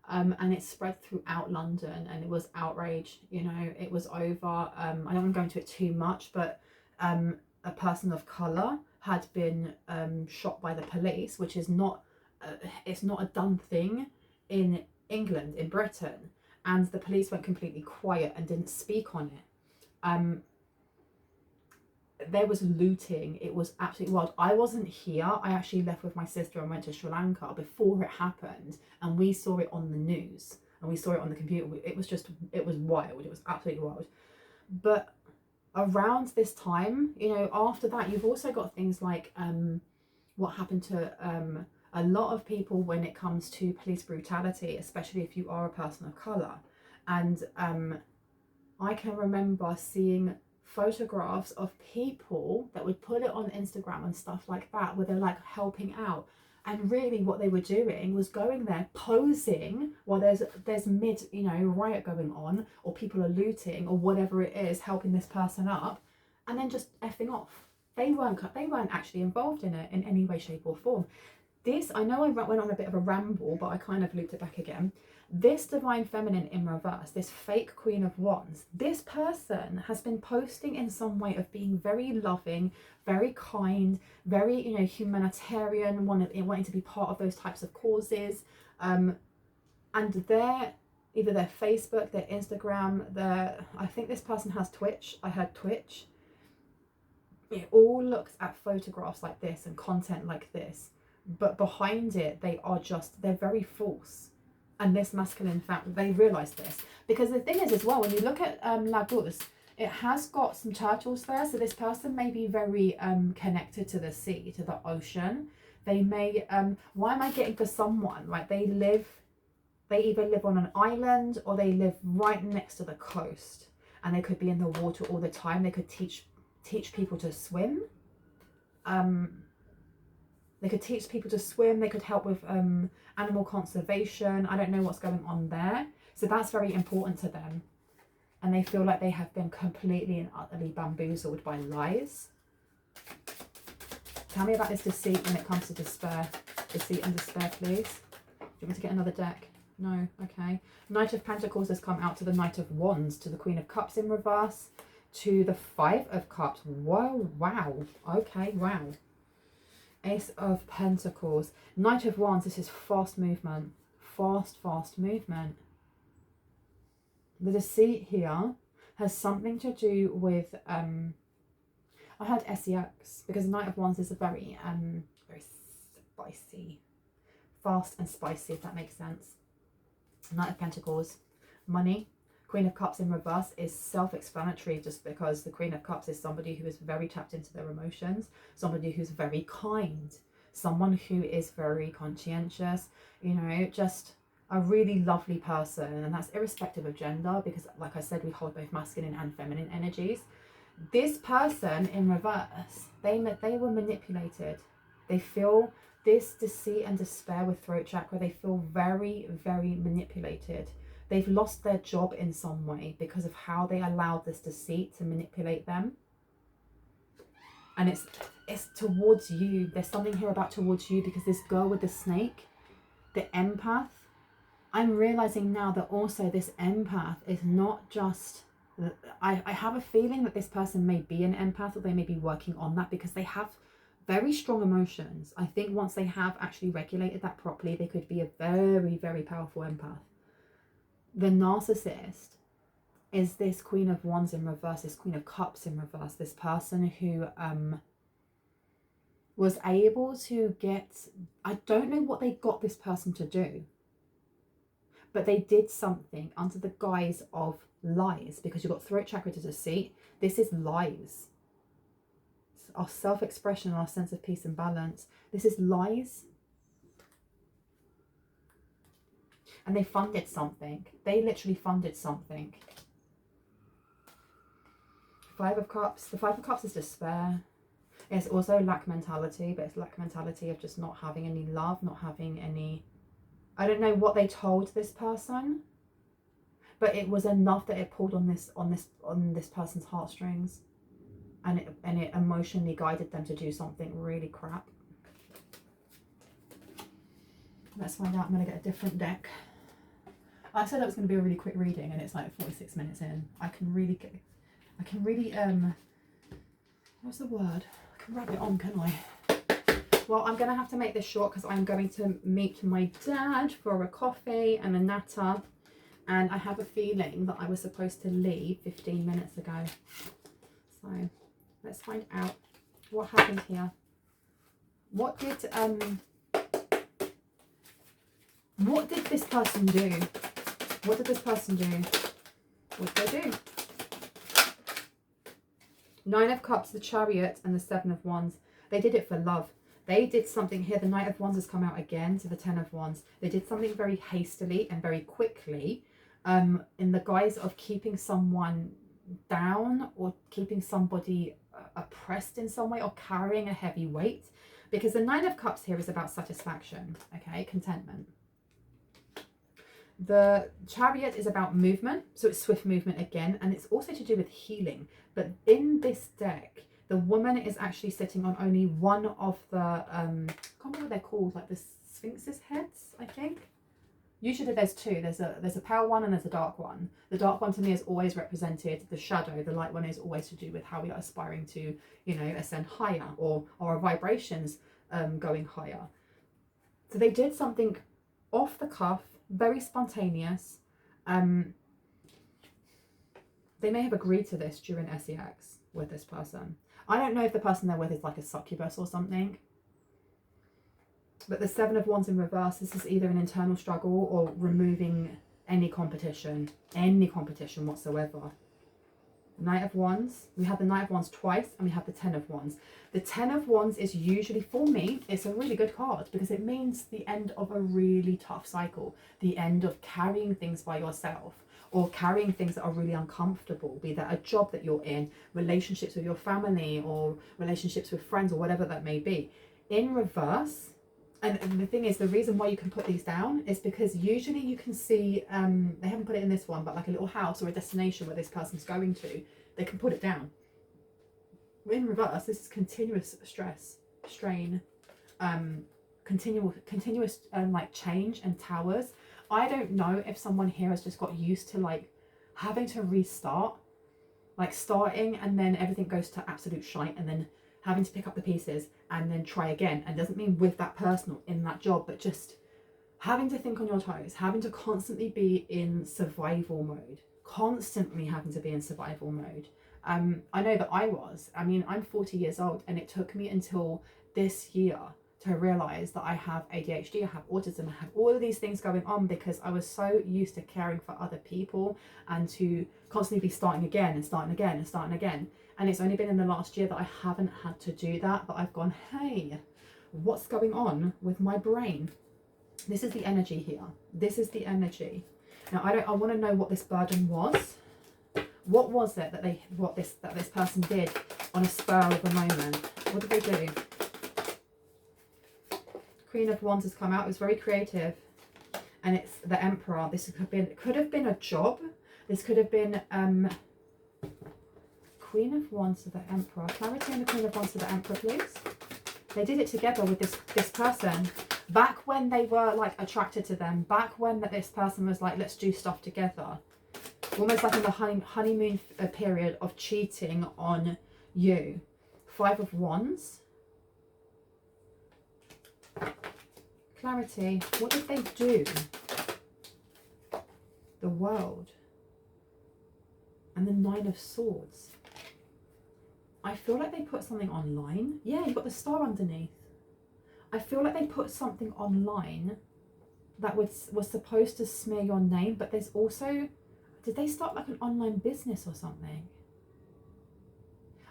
And it spread throughout London, and it was outrage. You know, it was over, I don't want to go into it too much, but a person of colour had been shot by the police, which is not, it's not a done thing in England, in Britain. And the police went completely quiet and didn't speak on it. There was looting. It was absolutely wild. I wasn't here. I actually left with my sister and went to Sri Lanka before it happened, and we saw it on the news and we saw it on the computer. It was wild. It was absolutely wild. But around this time, you know, after that, you've also got things like what happened to a lot of people when it comes to police brutality, especially if you are a person of colour. And I can remember seeing photographs of people that would put it on Instagram and stuff like that, where they're like helping out, and really what they were doing was going there posing while there's mid, you know, riot going on, or people are looting or whatever it is, helping this person up, and then just effing off. They weren't actually involved in it in any way, shape or form. This, I know I went on a bit of a ramble, but I kind of looped it back again. This divine feminine in reverse, this fake Queen of Wands, this person has been posting in some way of being very loving, very kind, very, you know, humanitarian, wanting to be part of those types of causes. And either their Facebook, their Instagram, I think this person has Twitch. I heard Twitch. It all looks at photographs like this and content like this. But behind it, they're very false. And this masculine fact, they realise this. Because the thing is as well, when you look at Lagos, it has got some turtles there. So this person may be very connected to the sea, to the ocean. They may, why am I getting for someone, right? They either live on an island, or they live right next to the coast. And they could be in the water all the time. They could teach people to swim. They could teach people to swim. They could help with animal conservation. I don't know what's going on there. So that's very important to them. And they feel like they have been completely and utterly bamboozled by lies. Tell me about this deceit when it comes to despair. Deceit and despair, please. Do you want me to get another deck? No? Okay. Knight of Pentacles has come out to the Knight of Wands, to the Queen of Cups in reverse, to the Five of Cups. Whoa, wow. Okay, wow. Ace of Pentacles. Knight of Wands, this is fast movement. Fast movement. The deceit here has something to do with, I heard sex, because Knight of Wands is a very spicy. Fast and spicy, if that makes sense. Knight of Pentacles. Money. Queen of Cups in reverse is self-explanatory, just because the Queen of Cups is somebody who is very tapped into their emotions, somebody who's very kind, someone who is very conscientious, you know, just a really lovely person. And that's irrespective of gender, because like I said, we hold both masculine and feminine energies. This person in reverse, they were manipulated. They feel this deceit and despair with throat chakra, they feel very, very manipulated. They've lost their job in some way because of how they allowed this deceit to manipulate them. And it's towards you. There's something here about towards you, because this girl with the snake, the empath, I'm realizing now that also this empath is not just, I have a feeling that this person may be an empath, or they may be working on that, because they have very strong emotions. I think once they have actually regulated that properly, they could be a very, very powerful empath. The narcissist is this Queen of Wands in reverse, this Queen of Cups in reverse, this person who was able to get, I don't know what they got this person to do, but they did something under the guise of lies, because you've got throat chakra to deceit. This is lies. It's our self-expression, our sense of peace and balance. This is lies. And they funded something. They literally funded something. Five of Cups. The Five of Cups is despair. It's also lack mentality, but it's lack mentality of just not having any love, not having any, I don't know what they told this person, but it was enough that it pulled on this person's heartstrings, and it emotionally guided them to do something really crap. Let's find out. I'm gonna get a different deck. I said it was going to be a really quick reading, and it's like 46 minutes in. I can really what's the word? I can wrap it on, can I? Well, I'm going to have to make this short because I'm going to meet my dad for a coffee and a natter, and I have a feeling that I was supposed to leave 15 minutes ago. So let's find out what happened here. What did this person do? What did this person do? What did they do? Nine of Cups, the Chariot, and the Seven of Wands. They did it for love. They did something here. The Knight of Wands has come out again to the Ten of Wands. They did something very hastily and very quickly, in the guise of keeping someone down, or keeping somebody oppressed in some way, or carrying a heavy weight. Because the Nine of Cups here is about satisfaction, okay, contentment. The Chariot is about movement, so it's swift movement again, and it's also to do with healing. But in this deck, the woman is actually sitting on only one of the, I can't remember what they're called, like the Sphinx's heads, I think. Usually there's two. There's a pale one and there's a dark one. The dark one to me is always represented the shadow. The light one is always to do with how we are aspiring to, you know, ascend higher, or our vibrations going higher. So they did something off the cuff, very spontaneous. They may have agreed to this during SEX with this person. I don't know if the person they're with is like a succubus or something. But the Seven of Wands in reverse, this is either an internal struggle or removing any competition whatsoever. Knight of Wands, we have the Knight of Wands twice, and we have the Ten of Wands. The Ten of Wands is usually, for me, it's a really good card, because it means the end of a really tough cycle, the end of carrying things by yourself, or carrying things that are really uncomfortable, be that a job that you're in, relationships with your family, or relationships with friends, or whatever that may be. In reverse, and the thing is, the reason why you can put these down is because usually you can see, they haven't put it in this one, but like a little house or a destination where this person's going to, they can put it down. In reverse, this is continuous stress, strain, continuous like change and towers. I don't know if someone here has just got used to like having to restart, like starting and then everything goes to absolute shite, and then having to pick up the pieces and then try again. And doesn't mean with that person or in that job, but just having to think on your toes, having to constantly be in survival mode, constantly having to be in survival mode. I know that I was. I mean, I'm 40 years old, and it took me until this year to realize that I have ADHD, I have autism, I have all of these things going on, because I was so used to caring for other people and to constantly be starting again and starting again and starting again. And it's only been in the last year that I haven't had to do that, but I've gone, hey, what's going on with my brain? This is the energy here. This is the energy. Now I want to know what this burden was. What was it that this person did on a spur of a moment? What did they do? Queen of Wands has come out. It was very creative. And it's the Emperor. This could have been a job. This could have been Queen of Wands to the Emperor. Clarity on the Queen of Wands to the Emperor, please. They did it together with this person. Back when they were like attracted to them. Back when this person was like, let's do stuff together. Almost like in the honeymoon period of cheating on you. 5 of Wands. Clarity. What did they do? The World. And the 9 of Swords. I feel like they put something online. Yeah, you've got the star underneath. I feel like they put something online that was supposed to smear your name, but there's also... Did they start like an online business or something?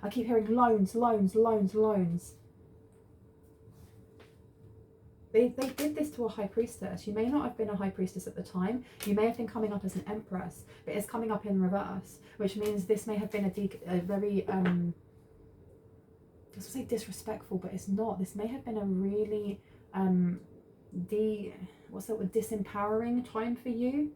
I keep hearing loans, loans, loans, loans. They did this to a high priestess. You may not have been a high priestess at the time. You may have been coming up as an empress, but it's coming up in reverse, which means this may have been a very, I was going to say disrespectful, but it's not. This may have been a really, disempowering time for you.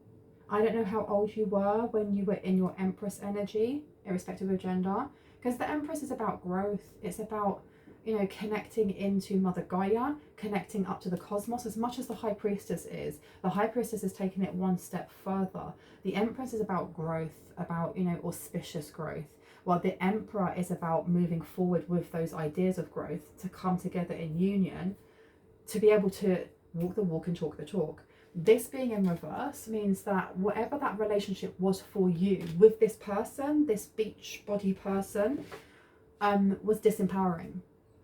I don't know how old you were when you were in your Empress energy, irrespective of gender, because the Empress is about growth. It's about, you know, connecting into Mother Gaia, connecting up to the cosmos, as much as the High Priestess is. The High Priestess is taking it one step further. The Empress is about growth, about, you know, auspicious growth, while the Emperor is about moving forward with those ideas of growth to come together in union, to be able to walk the walk and talk the talk. This being in reverse means that whatever that relationship was for you with this person, this beach body person, was disempowering.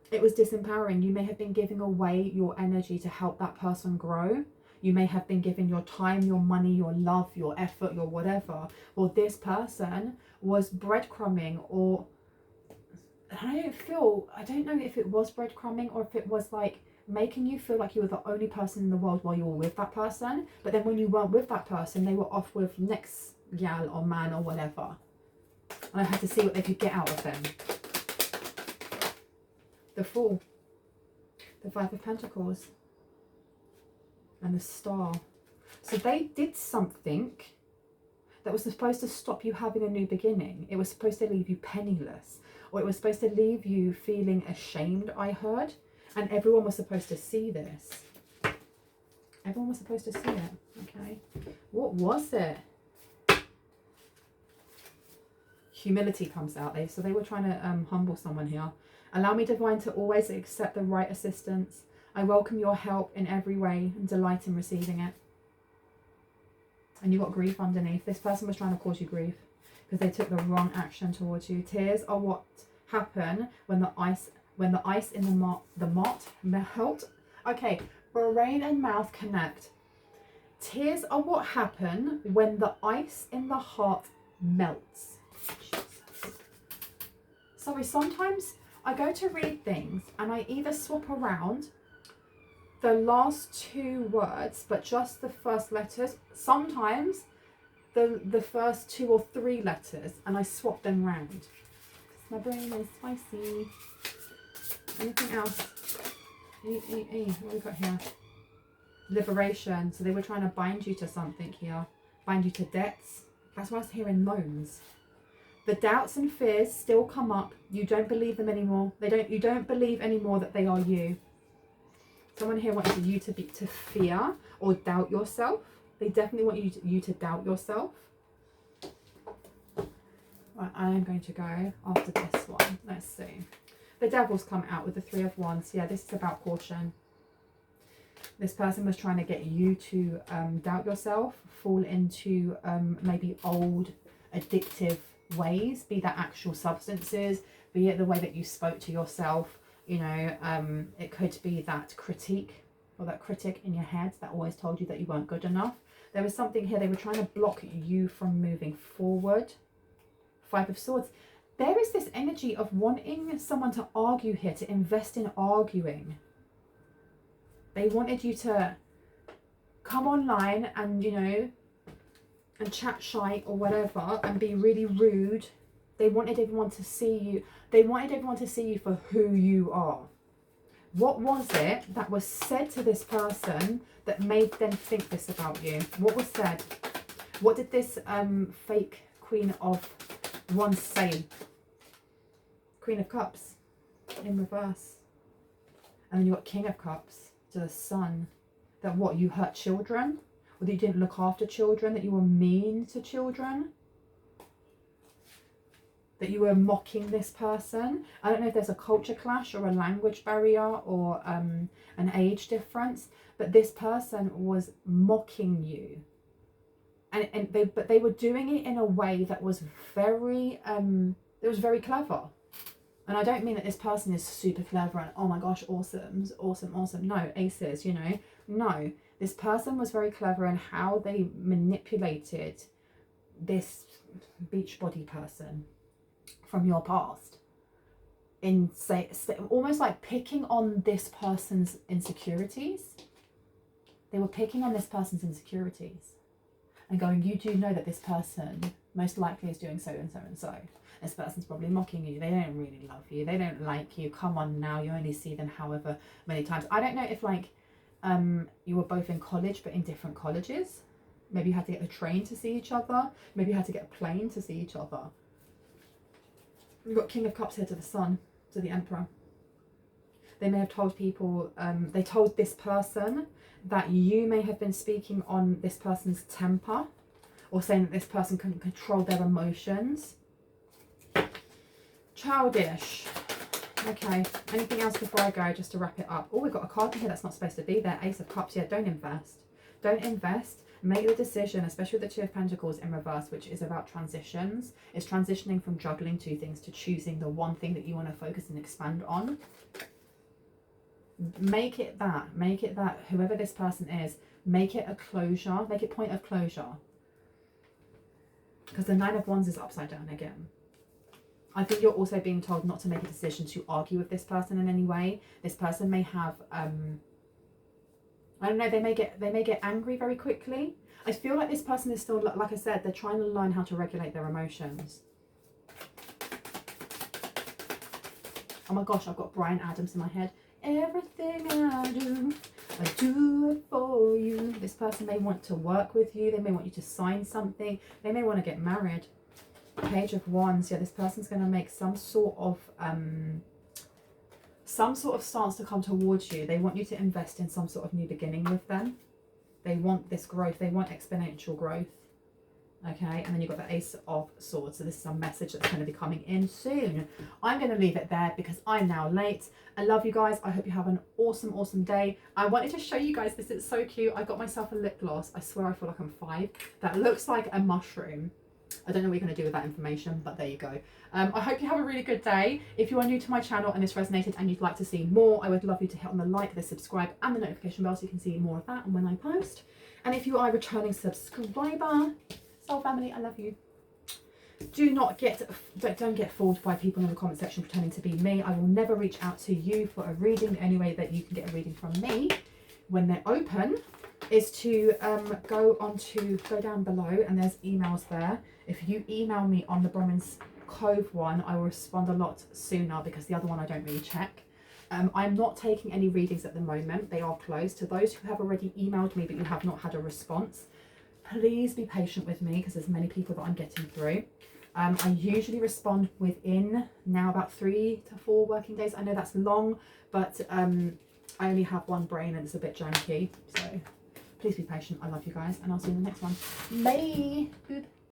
It was disempowering. You may have been giving away your energy to help that person grow. You may have been giving your time, your money, your love, your effort, your whatever. Well, this person was breadcrumbing, or I don't know if it was breadcrumbing or if it was like making you feel like you were the only person in the world while you were with that person. But then when you weren't with that person, they were off with next gal or man or whatever. And I had to see what they could get out of them. The Fool. The 5 of Pentacles. And the Star. So they did something that was supposed to stop you having a new beginning. It was supposed to leave you penniless. Or it was supposed to leave you feeling ashamed, I heard. And everyone was supposed to see this. Everyone was supposed to see it. Okay. What was it? Humility comes out. So they were trying to humble someone here. Allow me, Divine, to always accept the right assistance. I welcome your help in every way and delight in receiving it. And you got grief underneath. This person was trying to cause you grief because they took the wrong action towards you. Tears are what happen when the ice in the mott melt. Okay, brain and mouth connect. Tears are what happen when the ice in the heart melts. Jesus. Sorry, sometimes I go to read things and I either swap around the last 2 words, but just the first letters. Sometimes the first 2 or 3 letters, and I swap them round. My brain is spicy. Anything else? What have we got here? Liberation. So they were trying to bind you to something here. Bind you to debts. That's why I was hearing loans. The doubts and fears still come up. You don't believe them anymore. You don't believe anymore that they are you. Someone here wants you to fear or doubt yourself. They definitely want you to doubt yourself. Right, I am going to go after this one. Let's see. The Devil's come out with the 3 of Wands. Yeah, this is about caution. This person was trying to get you to doubt yourself, fall into maybe old addictive ways, be that actual substances, be it the way that you spoke to yourself. You know, it could be that critique or that critic in your head that always told you that you weren't good enough. There was something here. They were trying to block you from moving forward. 5 of Swords. There is this energy of wanting someone to argue here, to invest in arguing. They wanted you to come online and, you know, and chat shite or whatever and be really rude. They wanted everyone to see you. They wanted everyone to see you for who you are. What was it that was said to this person that made them think this about you? What was said? What did this fake Queen of Wands say? Queen of Cups in reverse. And then you got King of Cups to the Sun. That what, you hurt children? Or that you didn't look after children? That you were mean to children? That you were mocking this person? I don't know if there's a culture clash or a language barrier or an age difference, but this person was mocking you. But they were doing it in a way that was very clever. And I don't mean that this person is super clever and oh my gosh, awesome. No, aces, you know. No, this person was very clever in how they manipulated this beach body person from your past. In almost like picking on this person's insecurities. They were picking on this person's insecurities and going, you do know that this person most likely is doing so and so and so. This person's probably mocking you. They don't really love you. They don't like you. Come on now. You only see them however many times. I don't know if like you were both in college but in different colleges. Maybe you had to get a train to see each other. Maybe you had to get a plane to see each other. We've got King of Cups here to the Sun, to the Emperor. They may have told people, they told this person that you may have been speaking on this person's temper or saying that this person couldn't control their emotions. Childish. Okay, anything else before I go, just to wrap it up? Oh, we've got a card in here that's not supposed to be there. Ace of Cups. Yeah, don't invest. Don't invest. Make the decision, especially with the Two of Pentacles in reverse, which is about transitions. It's transitioning from juggling two things to choosing the one thing that you want to focus and expand on. Make it that. Whoever this person is, make it a closure. Make it point of closure. Because the Nine of Wands is upside down again. I think you're also being told not to make a decision to argue with this person in any way. This person may have, I don't know, they may get angry very quickly. I feel like this person is still, like I said, they're trying to learn how to regulate their emotions. Oh my gosh, I've got Bryan Adams in my head. Everything I do it for you. This person may want to work with you. They may want you to sign something. They may want to get married. Page of Wands. Yeah, this person's going to make some sort of stance to come towards you. They want you to invest in some sort of new beginning with them. They want this growth. They want exponential growth. Okay, and then you've got the Ace of Swords. So this is a message that's going to be coming in soon. I'm going to leave it there because I'm now late. I love you guys. I hope you have an awesome, awesome day. I wanted to show you guys this. It's so cute. I got myself a lip gloss. I swear I feel like I'm 5. That looks like a mushroom. I don't know what you're going to do with that information, but there you go. I hope you have a really good day. If you are new to my channel and this resonated and you'd like to see more, I would love you to hit on the like, the subscribe and the notification bell so you can see more of that and when I post. And if you are a returning subscriber, Soul family, I love you. Don't get fooled by people in the comment section pretending to be me. I will never reach out to you for a reading. The only way that you can get a reading from me when they're open is to go down below and there's emails there. If you email me on the Bronwen's Cove one, I will respond a lot sooner because the other one I don't really check. I'm not taking any readings at the moment. They are closed. To those who have already emailed me but you have not had a response, please be patient with me because there's many people that I'm getting through. I usually respond within now about 3 to 4 working days. I know that's long, but I only have one brain and it's a bit janky. So please be patient. I love you guys and I'll see you in the next one. Bye. Good.